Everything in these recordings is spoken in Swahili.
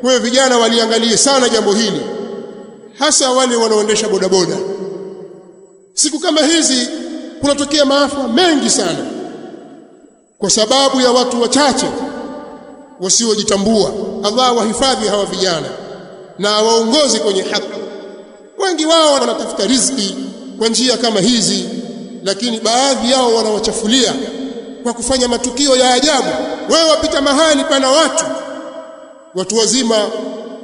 Kwa hiyo vijana waliangalie sana jambo hili, hasa wale wanaoendesha bodaboda. Siku kama hizi kunatokea maafa mengi sana kwa sababu ya watu wachache wasiojitambua. Allah wahifadhi hawa vijana na waongoze kwenye haki. Wengi wao wanatafuta riziki kwa njia kama hizi, lakini baadhi yao wanawachafulia kwa kufanya matukio ya ajabu. Wewe wapita mahali pana watu wazima,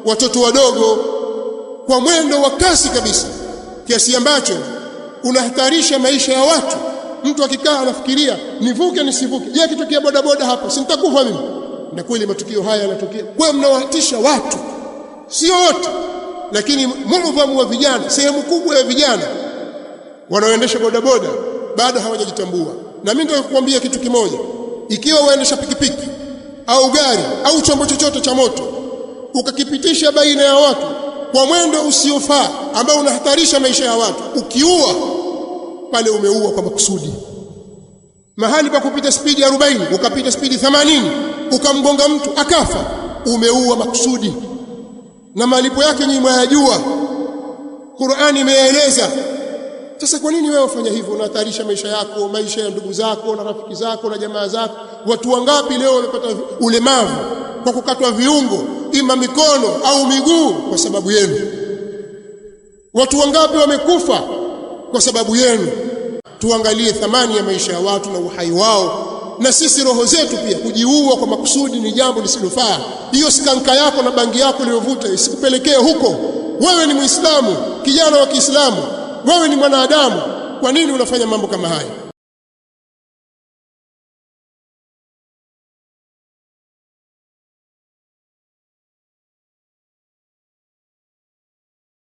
watoto wadogo, kwa mwendo wa kasi kabisa, kiasi ambacho unahatarisha maisha ya watu. Mtu akikaa anafikiria nivuke nisivuke, je, kitokea bodaboda hapo si nitakufa mimi? Na kweli matukio haya yanatokea. Kwa mnawahatisha watu, sio wote, lakini muadhamu wa vijana, sehemu kubwa ya vijana wanaoendesha bodaboda bado hawajajitambua. Na mimi ndio kukuambia kitu kimoja, ikiwa waendesha pikipiki au gari au chombo chochote cha moto ukakipitisha baina ya watu kwa mwendo usiofaa ambao unahatarisha maisha ya watu, ukiua pale umeua kwa makusudi. Mahali pa kupita spidi 40 ukapita spidi 80 ukamgonga mtu akafa, umeua makusudi, na malipo yake nyinyi mwayajua, Qur'ani imeeleza. Sasa kwa nini wewe ufanya hivyo? Unahatarisha maisha yako, maisha ya ndugu zako na rafiki zako na jamaa zako. Watu wangapi leo wamepata ulemavu kwa kukatwa viungo, ima mikono au miguu, kwa sababu yenu? Watu wangapi wamekufa kwa sababu yenu? Tuangalie thamani ya maisha ya watu na uhai wao, na sisi roho zetu pia. Kujiua kwa makusudi ni jambo lisilofaa. Hiyo skanka yako na bangi yako uliyovuta isikupelekee huko. Wewe ni Muislamu, kijana wa Kiislamu, wewe ni mwanadamu. Kwa nini unafanya mambo kama haya?